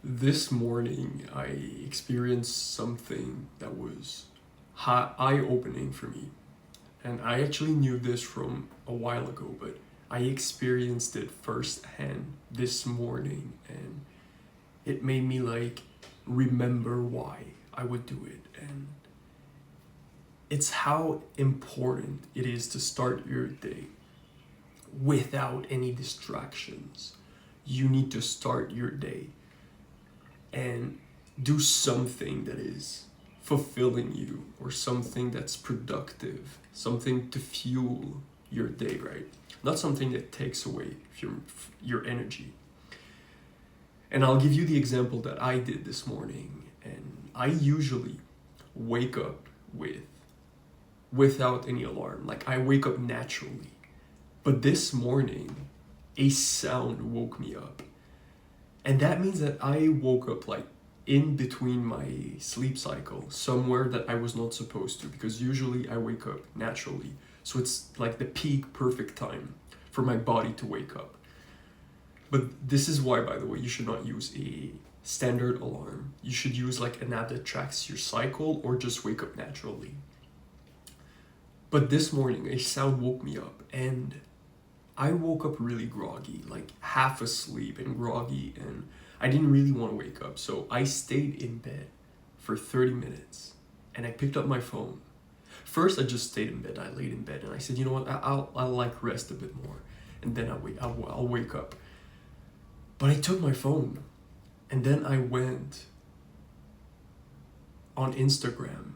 This morning, I experienced something that was eye-opening for me. And I actually knew this from a while ago, but I experienced it firsthand this morning, and it made me remember why I would do it. And it's how important it is to start your day without any distractions. You need to start your day and do something that is fulfilling you, or something that's productive, something to fuel your day, right? Not something that takes away your energy. And I'll give you the example that I did this morning. And I usually wake up without any alarm. Like, I wake up naturally. But this morning, a sound woke me up. And that means that I woke up in between my sleep cycle, somewhere that I was not supposed to, because usually I wake up naturally. So it's like the peak perfect time for my body to wake up. But this is why, by the way, you should not use a standard alarm. You should use an app that tracks your cycle, or just wake up naturally. But this morning, a sound woke me up, and I woke up really groggy, half asleep and groggy, and I didn't really want to wake up. So I stayed in bed for 30 minutes, and I picked up my phone. First, I just stayed in bed. I laid in bed, and I said, you know what, I'll rest a bit more, and then I'll wake up. But I took my phone, and then I went on Instagram,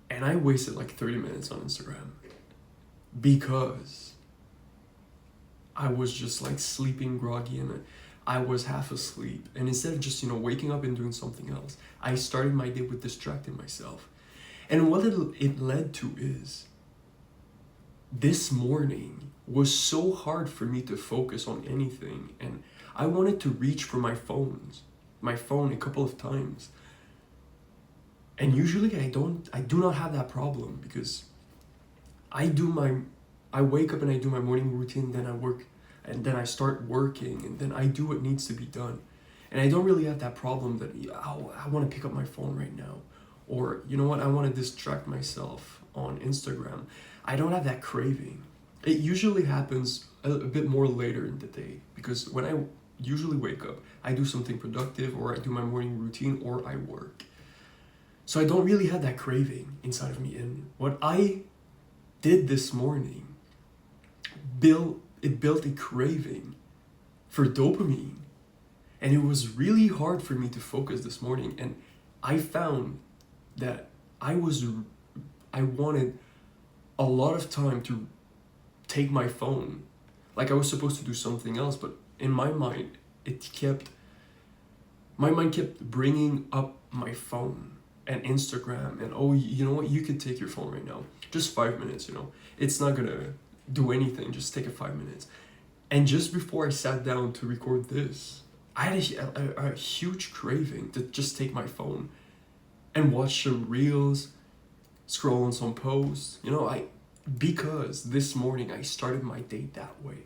and I wasted 30 minutes on Instagram because I was just sleeping groggy, and I was half asleep. And instead of just waking up and doing something else, I started my day with distracting myself. And what it led to is, this morning was so hard for me to focus on anything, and I wanted to reach for my phone a couple of times. And usually I do not have that problem, because I wake up and I do my morning routine, then I work, and then I start working, and then I do what needs to be done. And I don't really have that problem that I want to pick up my phone right now, or you know what, I want to distract myself on Instagram. I don't have that craving. It usually happens a bit more later in the day, because when I usually wake up, I do something productive, or I do my morning routine, or I work. So I don't really have that craving inside of me. And what I did this morning built a craving for dopamine, and it was really hard for me to focus this morning. And I found that I wanted a lot of time to take my phone, I was supposed to do something else, but in my mind my mind kept bringing up my phone and Instagram, and oh, you know what, you could take your phone right now, just 5 minutes, it's not gonna do anything, just take it 5 minutes. And just before I sat down to record this, I had a huge craving to just take my phone and watch some reels, scroll on some posts, because this morning I started my day that way.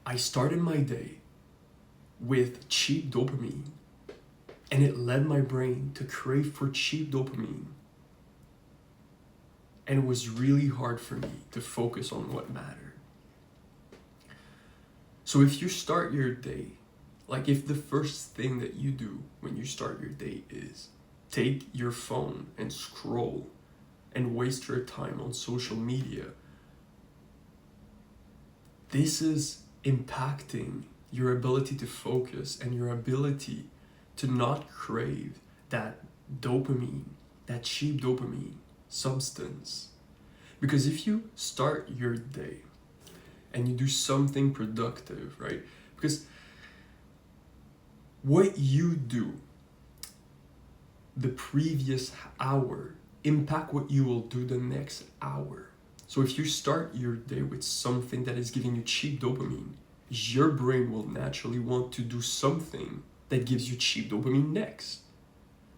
I started my day with cheap dopamine, and it led my brain to crave for cheap dopamine. And it was really hard for me to focus on what mattered. So if you start your day, if the first thing that you do when you start your day is take your phone and scroll and waste your time on social media, this is impacting your ability to focus and your ability to not crave that dopamine, that cheap dopamine substance. Because if you start your day and you do something productive, right? Because what you do the previous hour impact what you will do the next hour. So if you start your day with something that is giving you cheap dopamine, your brain will naturally want to do something that gives you cheap dopamine next.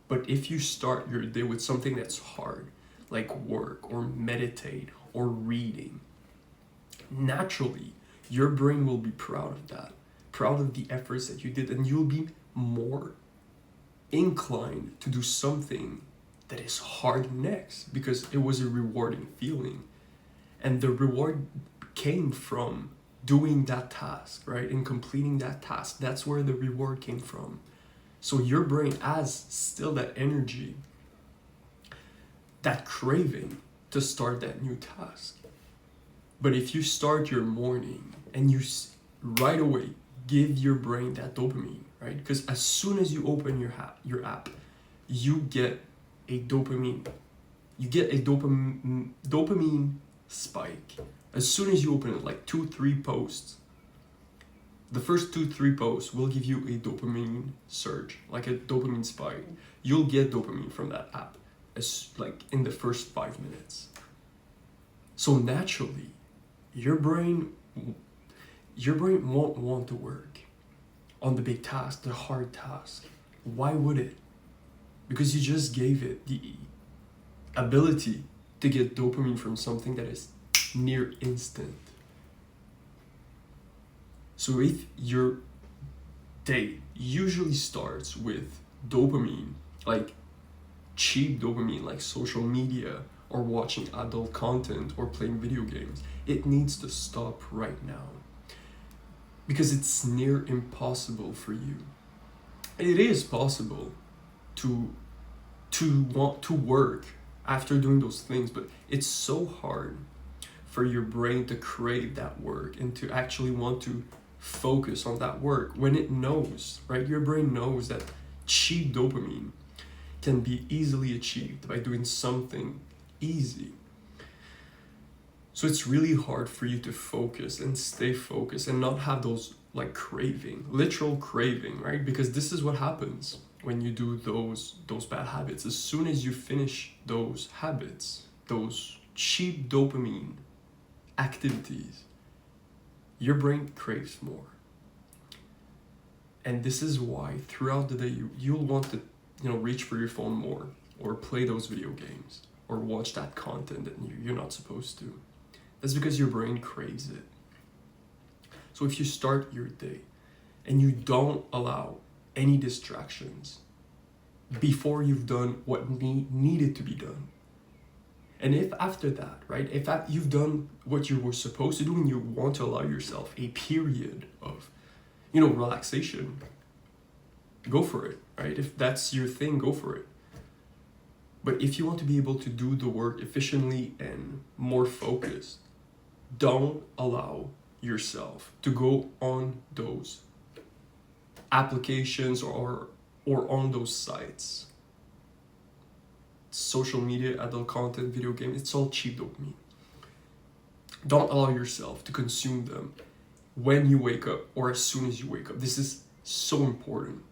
But if you start your day with something that's hard, like work or meditate or reading, naturally your brain will be proud of that, proud of the efforts that you did, and you'll be more inclined to do something that is hard next because it was a rewarding feeling. And the reward came from doing that task, right? And completing that task. That's where the reward came from. So your brain has still that energy, that craving to start that new task. But if you start your morning and you right away give your brain that dopamine, right? Because as soon as you open your app, you get a dopamine. You get a dopamine spike. As soon as you open it, like 2-3 posts, the first 2-3 posts will give you a dopamine surge, like a dopamine spike. You'll get dopamine from that app, like in the first 5 minutes. So naturally, your brain won't want to work on the big task, the hard task. Why would it? Because you just gave it the ability to get dopamine from something that is near instant. So if your day usually starts with dopamine, like cheap dopamine, like social media or watching adult content or playing video games, it needs to stop right now. Because it's near impossible for you. It is possible to want to work after doing those things, but it's so hard for your brain to crave that work and to actually want to focus on that work when it knows, right? Your brain knows that cheap dopamine can be easily achieved by doing something easy. So it's really hard for you to focus and stay focused and not have those like literal craving, right? Because this is what happens when you do those bad habits. As soon as you finish those habits, those cheap dopamine activities, your brain craves more. And this is why throughout the day you'll want to reach for your phone more, or play those video games, or watch that content that you're not supposed to. That's because your brain craves it. So if you start your day and you don't allow any distractions before you've done what needed to be done, and if after that, right, if you've done what you were supposed to do and you want to allow yourself a period of, relaxation, go for it, right? If that's your thing, go for it. But if you want to be able to do the work efficiently and more focused, don't allow yourself to go on those applications or on those sites. Social media, adult content, video games, it's all cheap dopamine. Don't allow yourself to consume them when you wake up or as soon as you wake up. This is so important.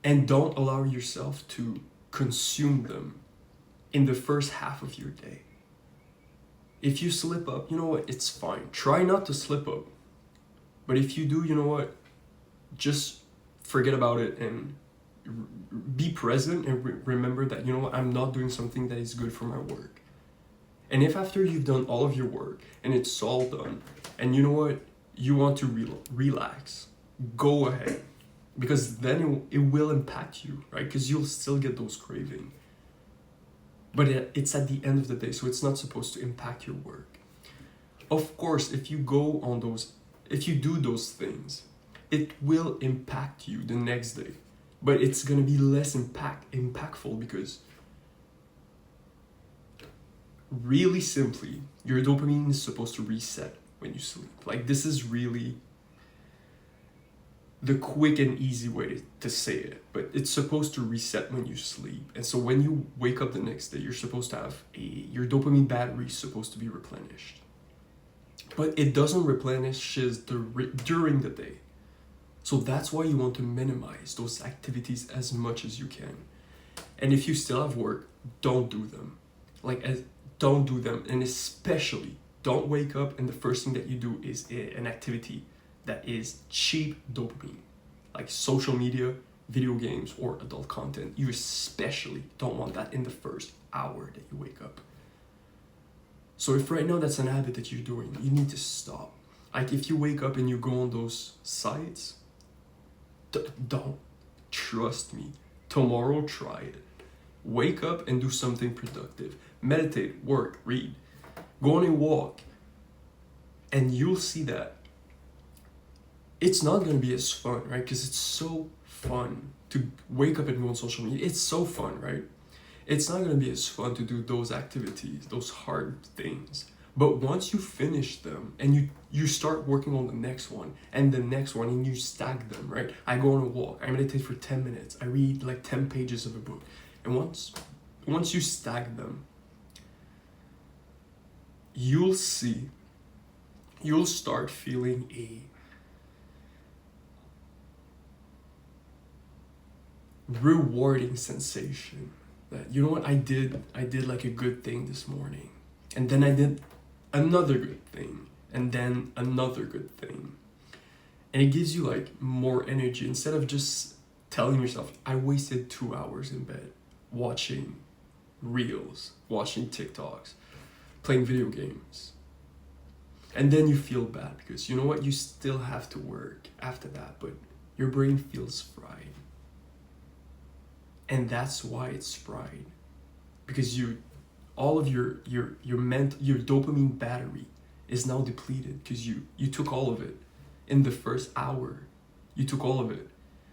And don't allow yourself to consume them in the first half of your day. If you slip up, you know what, it's fine. Try not to slip up. But if you do, you know what, just forget about it and be present and remember that, you know what, I'm not doing something that is good for my work. And if after you've done all of your work and it's all done, and you know what, you want to relax, go ahead. Because then it will impact you, right? Because you'll still get those cravings. But it's at the end of the day, so it's not supposed to impact your work. Of course, if you do those things, it will impact you the next day. But it's gonna be less impactful because really simply, your dopamine is supposed to reset when you sleep. Like, this is really the quick and easy way to say it, but it's supposed to reset when you sleep. And so when you wake up the next day, you're supposed to have your dopamine battery is supposed to be replenished. But it doesn't replenish during the day. So that's why you want to minimize those activities as much as you can. And if you still have work, don't do them. Don't do them. And especially, don't wake up and the first thing that you do is an activity that is cheap dopamine, like social media, video games, or adult content. You especially don't want that in the first hour that you wake up. So if right now that's an habit that you're doing, you need to stop. Like if you wake up and you go on those sites, don't. Trust me. Tomorrow, try it. Wake up and do something productive. Meditate, work, read. Go on a walk. And you'll see that it's not going to be as fun, right? Because it's so fun to wake up and go on social media. It's so fun, right? It's not going to be as fun to do those activities, those hard things. But once you finish them and you start working on the next one and the next one and you stack them, right? I go on a walk, I meditate for 10 minutes, I read like 10 pages of a book. And once you stack them, you'll start feeling a rewarding sensation that, you know what, I did like a good thing this morning, and then I did another good thing, and then another good thing, and it gives you like more energy instead of just telling yourself, I wasted 2 hours in bed watching reels, watching TikToks, playing video games. And then you feel bad because, you know what, you still have to work after that, but your brain feels fried. And that's why it's fried. Because all of your dopamine battery is now depleted because you took all of it in the first hour. You took all of it.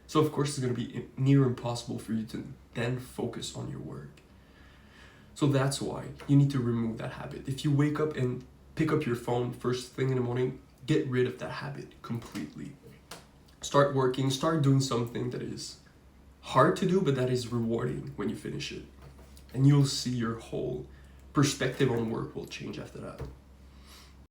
So of course it's going to be near impossible for you to then focus on your work. So that's why you need to remove that habit. If you wake up and pick up your phone first thing in the morning, get rid of that habit completely. Start working, start doing something that is hard to do, but that is rewarding when you finish it. And you'll see your whole perspective on work will change after that.